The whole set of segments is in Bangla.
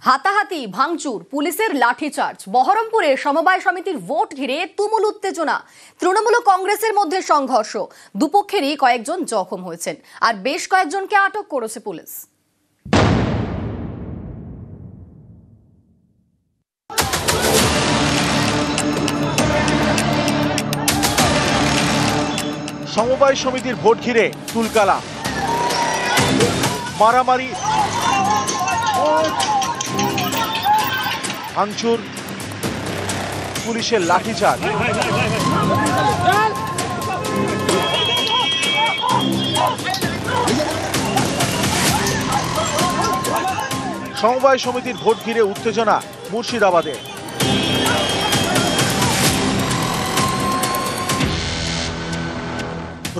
হাতাহাতি, ভাঙচুর, পুলিশের লাঠিচার্জ। বহরমপুরে সমবায় সমিতির ভোট ঘিরে তুমুল উত্তেজনা। তৃণমূল ও কংগ্রেসের মধ্যে সংঘর্ষ। দুপক্ষেরই কয়েকজন জখম হয়েছেন আর বেশ কয়েকজনকে আটক করেছে পুলিশ। সমবায় সমিতির ভোট ঘিরে তুলকালা, মারামারি, ভাঙচুর, পুলিশের লাঠিচার্জ। সমবায় সমিতির ভোট ঘিরে উত্তেজনা মুর্শিদাবাদে।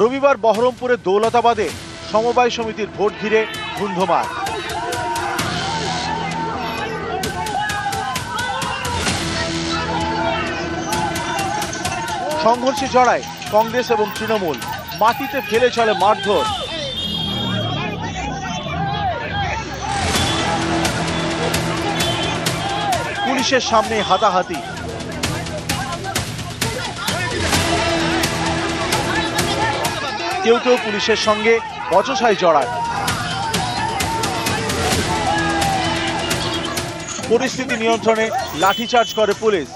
রবিবার বহরমপুরের দৌলতাবাদে সমবায় সমিতির ভোট ঘিরে ধুন্ধুমার। সংঘর্ষে জড়ায় কংগ্রেস এবং তৃণমূল। মাটিতে ফেলে চলে মারধর। পুলিশের সামনে হাতাহাতি। কেউ কেউ পুলিশের সঙ্গে বচসায় জড়ায়। পরিস্থিতি নিয়ন্ত্রণে লাঠিচার্জ করে পুলিশ।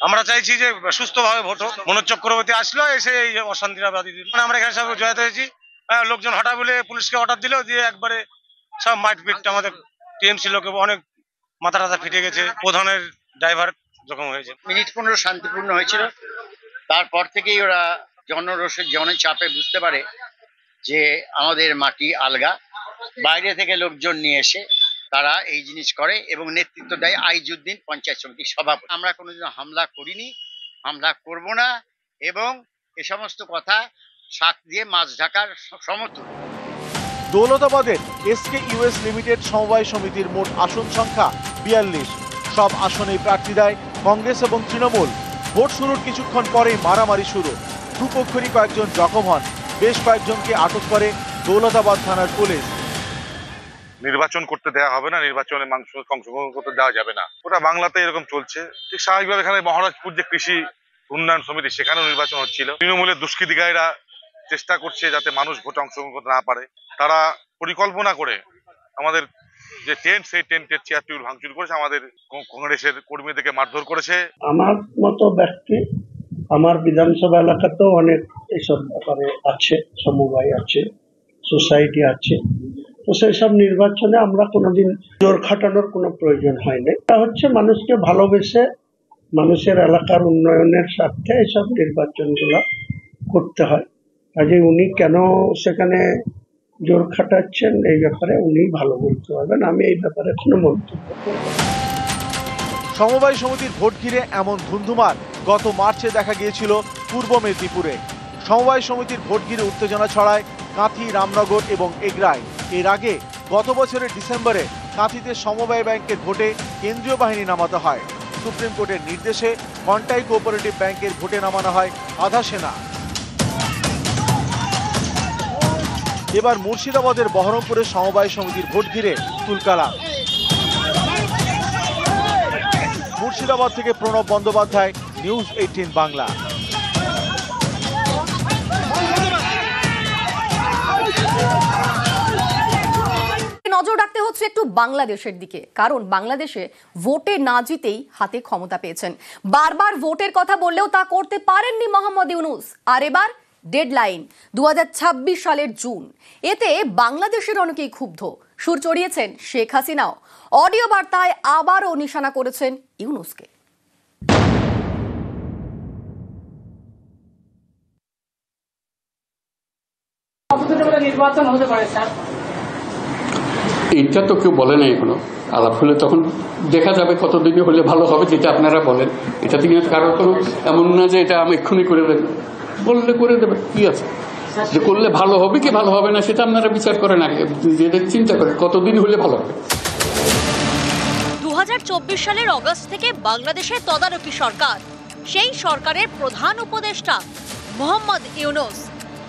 আমরা চাইছি যে সুস্থভাবে ভোট হোক। মনোজ চক্রবর্তী আসলো, এসে এই অশান্তিটা বাধি দিল। আমরা এখানে সব জয়াতে হয়েছি, লোকজন হঠাৎ বলে পুলিশকে অর্ডার দিল, দিয়ে একবারে সব মারপিট। আমাদের টিএমসি লোকে অনেক মাথা টাথা ফেটে গেছে। প্রধানের ড্রাইভার জখম হয়েছে। মিনিট 15 শান্তিপূর্ণ হয়েছিল। তারপর থেকেই ওরা জনরোষের জনচাপে বুঝতে পারে যে আমাদের মাটি আলগা। বাইরে থেকে লোকজন নিয়ে এসে তারা এই জিনিস করে এবং নেতৃত্ব দেয় আইজুদ্দিন পঞ্চায়েত সমিতির সভাপতি। আমরা কোনোদিন হামলা করিনি, হামলা করব না, এবং এ সমস্ত কথা শাক দিয়ে মাছ ঢাকার সমতুল্য। দৌলতাবাদের এসকে ইউএস লিমিটেড সমবায় সমিতির মোট আসন সংখ্যা 42। সব আসনেই প্রার্থী দেয় কংগ্রেস এবং তৃণমূল। ভোট শুরুর কিছুক্ষণ পরেই মারামারি শুরু। দুপক্ষেরই কয়েকজন জখম হন। বেশ কয়েকজনকে আটক করে দৌলতাবাদ থানার পুলিশ। নির্বাচন করতে দেওয়া হবে না, নির্বাচনে অংশগ্রহণ করতে দেওয়া যাবে না, ওটা বাংলাতে এরকম চলছে। ঠিক স্বাভাবিকভাবে এখানে মহারাজপুর যে কৃষি উন্নয়ন সমিতি, সেখানেও নির্বাচন হচ্ছিল। তৃণমূলের দুষ্কৃতিকারীরা চেষ্টা করছে যাতে মানুষ ভোটে অংশগ্রহণ করতে না পারে। তারা পরিকল্পনা করে আমাদের যে টেন্ট, সেই টেন্টের চেয়ার টেবিল ভাঙচুর করেছে, আমাদের কংগ্রেসের কর্মীদেরকে মারধর করেছে। আমার মতো ব্যক্তি আমার বিধানসভা এলাকাতেও অনেক এইসব ব্যাপারে আছে, সমবায় আছে, সোসাইটি আছে। তো সেই সব নির্বাচনে আমরা কোনোদিন জোর খাটানোর কোনো প্রয়োজন হয়নি। এটা হচ্ছে মানুষকে ভালোবেসে মানুষের এলাকার উন্নয়নের স্বার্থে এইসব নির্বাচনগুলো করতে হয়। কাজে উনি কেন সেখানে জোর খাটাচ্ছেন এই ব্যাপারে উনি ভালো বলতে পারবেন। আমি এই ব্যাপারে কোনো মন্তব্য করব না। সমবায় সমিতির ভোট ঘিরে এমন ধুন্ধুমার গত মার্চে দেখা গিয়েছিল পূর্ব মেদিনীপুরে। সমবায় সমিতির ভোট ঘিরে উত্তেজনা ছড়ায় কাঁথি, রামনগর এবং এগরায়। এর আগে গত বছরের ডিসেম্বরে কাঁথিতে সমবায় ব্যাংকের ভোটে কেন্দ্রীয় বাহিনী নামাতে হয়। সুপ্রিম কোর্টের নির্দেশে কন্টাই কোঅপারেটিভ ব্যাংকের ভোটে নামানো হয় আধা সেনা। এবার মুর্শিদাবাদের বহরমপুরের সমবায় সমিতির ভোট ঘিরে তুলকালা। মুর্শিদাবাদ থেকে প্রণব বন্দ্যোপাধ্যায়, নিউজ 18 বাংলা। নজর রাখতে হচ্ছে একটু বাংলাদেশের দিকে, কারণ বাংলাদেশে ভোটে না জিতেই হাতে ক্ষমতা পেয়েছেন। বারবার ভোটের কথা বললেও তা করতে পারেননি মোহাম্মদ ইউনূস। আর এবার ডেডলাইন 2026 সালের জুন। এতে বাংলাদেশের অনেকেই ক্ষুব্ধ। সুর চড়িয়েছেন শেখ হাসিনাও। অডিও বার্তায় আবারও নিশানা করেছেন ইউনূসকে। নির্বাচন হতে পারে স্যার, এটা তো কেউ বলে নাই এখনো। আলাপ হলে তখন দেখা যাবে কতদিনে হলে ভালো হবে, যেটা আপনারা বলেন। এটা থেকে কারো কোনো এমন না যে এটা আমি এক্ষুনি করে দেবেন, বললে করে দেবেন, কি আছে। যে করলে ভালো হবে কি ভালো হবে না সেটা আপনারা বিচার করেন, আগে যেটা চিন্তা করেন কতদিন হলে ভালো হবে। 2024 সালের অগস্ট থেকে বাংলাদেশের তদারকি সরকার সেই সরকারের প্রধান উপদেষ্টা মোহাম্মদ ইউনূস।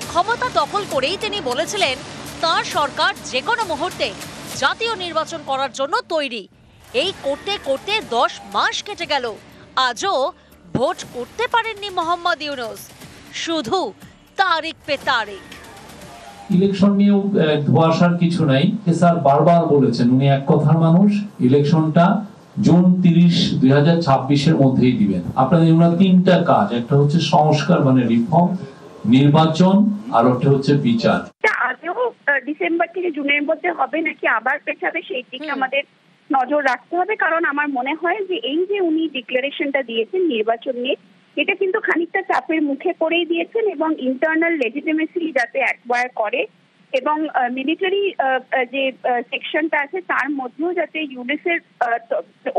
ক্ষমতা দখল করেই তিনি বলেছিলেন তার সরকার যে কোনো মুহূর্তে জাতীয় নির্বাচন করার জন্য তৈরি। এই করতে করতে 10 মাস কেটে গেল, আজও ভোট করতে পারেননি মোহাম্মদ ইউনূস, শুধু তারিখ পে তারিখ। ইলেকশন নিয়েও ধোঁয়াশার কিছু নাই। স্যার বারবার বলেছেন উনি এক কথার মানুষ, ইলেকশনটা জুন 30, 2026-এর মধ্যেই দিবেন। আপনাদের ওনার 3টা কাজ, একটা হচ্ছে সংস্কার মানে রিফর্ম, নির্বাচন, আর একটা হচ্ছে বিচার। আজও ডিসেম্বর থেকে জুনের মধ্যে হবে নাকি আবার পেছাবে সেই দিকে আমাদের নজর রাখতে হবে। কারণ আমার মনে হয় যে এই যে উনি ডিক্লারেশনটা দিয়েছেন নির্বাচন নিয়ে, এটা কিন্তু খানিকটা চাপের মুখে করেই দিয়েছেন এবং ইন্টারনাল লেজিটিমেসি যাতে অ্যাকোয়ার করে এবং মিলিটারি যে সেকশনটা আছে তার মধ্যেও যাতে ইউনিসের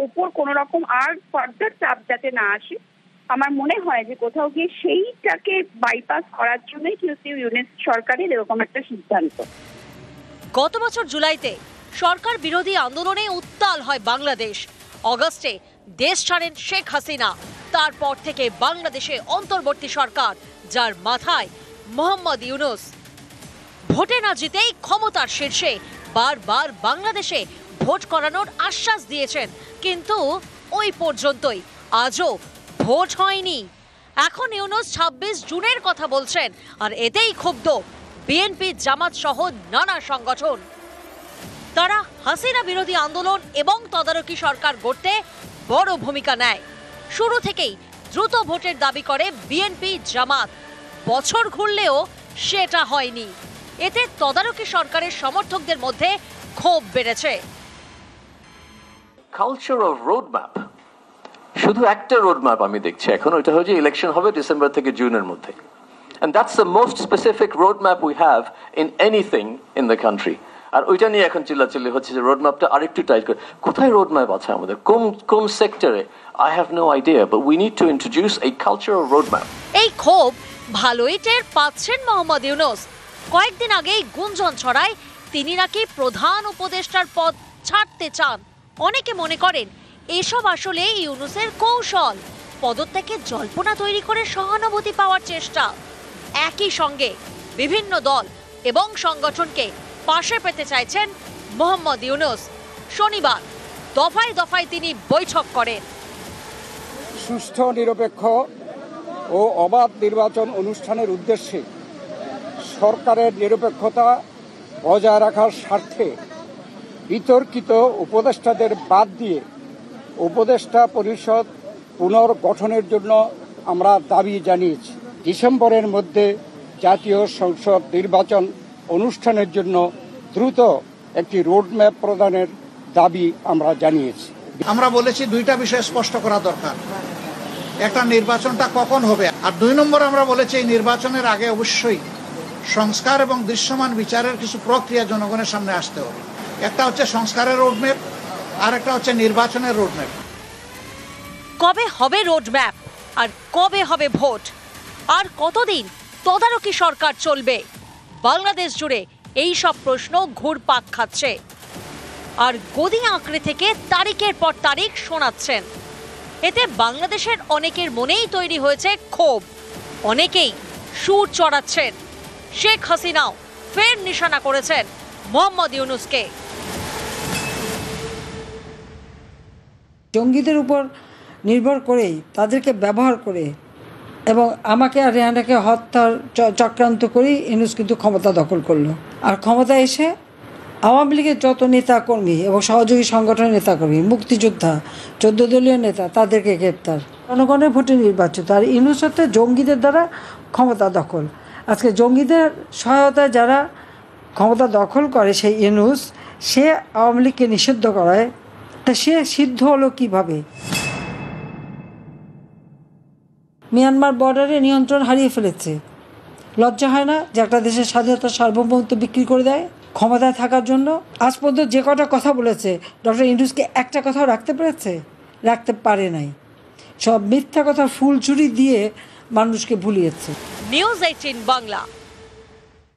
ওপর কোনো রকম আর ফার্দার চাপ যাতে না আসে। আমার মনে হয় যে কোথাও গিয়ে সেইটাকে বাইপাস করার জন্যই কিন্তু ইউনিস সরকারের এরকম একটা সিদ্ধান্ত। গত বছর জুলাইতে সরকার বিরোধী আন্দোলনে উত্তাল হয় বাংলাদেশ। অগস্টে দেশ ছাড়েন শেখ হাসিনা। তারপর থেকে বাংলাদেশে অন্তর্বর্তী সরকার, যার মাথায় মোহাম্মদ ইউনূস। ভোটে না জিতেই ক্ষমতার শীর্ষে বারবার বাংলাদেশে ভোট করানোর আশ্বাস দিয়েছেন, কিন্তু ওই পর্যন্তই, আজও ভোট হয়নি। এখন ইউনূস 26 জুনের কথা বলছেন, আর এতেই ক্ষুব্ধ বিএনপি, জামাত সহ নানা সংগঠন। তারা হাসিনা বিরোধী আন্দোলন এবং তদারকি সরকার গড়তে বড় ভূমিকা নেয়। শুরু থেকেই দ্রুত ভোটের দাবি করে বিএনপি, জামাত। বছর ঘুরলেও সেটা হয়নি। এতে তদারকি সরকারের সমর্থকদের মধ্যে ক্ষোভ বেড়েছে। কালচার অফ রোডম্যাপ, শুধু একটা রোডম্যাপ আমি দেখছি এখন, ওইটা হচ্ছে ইলেকশন হবে ডিসেম্বর থেকে জুনের মধ্যে, and that's the most specific roadmap we have in anything in the country. আর ওইটা নিয়ে এখন চিল্লাচিল্লি হচ্ছে যে রোডম্যাপটা আরেকটু টাইট করে। কোথায় রোডম্যাপ আছে আমাদের, কোন সেক্টরে? I have no idea, but we need to introduce a cultural roadmap. এই ক্ষোভ ভালোই টের পাচ্ছেন মোহাম্মদ ইউনূস। কয়েকদিন আগেই গুঞ্জন ছড়ায় তিনি নাকি প্রধান উপদেষ্টার পদ ছাড়তে চান। অনেকে মনে করেন এসব আসলে ইউনূসের কৌশল, পদত্যাগের জল্পনা তৈরি করে সহানুভূতি পাওয়ার চেষ্টা। একই সঙ্গে বিভিন্ন দল এবং সংগঠনকে পাশে পেতে চাইছেন মোহাম্মদ ইউনূস। শনিবার দফায় দফায় তিনি বৈঠক করেন। সুষ্ঠু, নিরপেক্ষ ও অবাধ নির্বাচন অনুষ্ঠানের উদ্দেশ্যে সরকারের নিরপেক্ষতা বজায় রাখার স্বার্থে বিতর্কিত উপদেষ্টাদের বাদ দিয়ে উপদেষ্টা পরিষদ পুনর্গঠনের জন্য আমরা দাবি জানিয়েছি। ডিসেম্বরের মধ্যে জাতীয় সংসদ নির্বাচন অনুষ্ঠানের জন্য দ্রুত একটি রোডম্যাপ প্রদানের দাবি আমরা জানিয়েছি। আমরা বলেছি 2টা বিষয় স্পষ্ট করা দরকার। একটা, নির্বাচনটা কখন হবে, আর 2 নম্বর আমরা বলেছি এই নির্বাচনের আগে অবশ্যই সংস্কার এবং দৃশ্যমান বিচারের কিছু প্রক্রিয়া জনগণের সামনে আসতে হবে। একটা হচ্ছে সংস্কারের রোডম্যাপ, আর একটা হচ্ছে নির্বাচনের রোডম্যাপ। কবে হবে রোডম্যাপ, আর কবে হবে ভোট, আর কতদিন তদারকি সরকার চলবে? বাংলাদেশ জুড়ে এই সব প্রশ্ন ঘুরপাক খাচ্ছে, আর গদি আঁকড়ে থেকে তারিখের পর তারিখ শোনাচ্ছেন। এতে বাংলাদেশের অনেকের মনেই তৈরি হয়েছে ক্ষোভ। অনেকেই সুর চড়াচ্ছেন। শেখ হাসিনাও ফের নিশানা করেছেন মোহাম্মদ ইউনূসকে। জঙ্গিদের উপর নির্ভর করেই, তাদেরকে ব্যবহার করে এবং আমাকে আর রেহানাকে হত্যার চক্রান্ত করেই ইউনূস কিন্তু ক্ষমতা দখল করলো। আর ক্ষমতা এসে আওয়ামী লীগের যত নেতাকর্মী এবং সহযোগী সংগঠনের নেতাকর্মী, মুক্তিযোদ্ধা, 14 দলীয় নেতা, তাদেরকে গ্রেপ্তার। জনগণের ভোটে নির্বাচিত। আর ইউনূস হচ্ছে জঙ্গিদের দ্বারা ক্ষমতা দখল। আজকে জঙ্গিদের সহায়তায় যারা ক্ষমতা দখল করে, সেই ইউনূস, সে আওয়ামী লীগকে নিষিদ্ধ করায়। তা সে সিদ্ধ হলো কীভাবে? মিয়ানমার বর্ডারে নিয়ন্ত্রণ হারিয়ে ফেলেছে। লজ্জা হয় না যে একটা দেশের স্বাধীনতা, সার্বভৌমত্ব বিক্রি করে দেয় ক্ষমতায় থাকার জন্য? আজ পর্যন্ত যে কটা কথা বলেছে ডক্টর ইউনূসকে একটা কথাও রাখতে পেরেছে? রাখতে পারে নাই। সব মিথ্যা কথা ফুলঝুরি দিয়ে মানুষকে ভুলিয়েছে। নিউজ 18 বাংলা।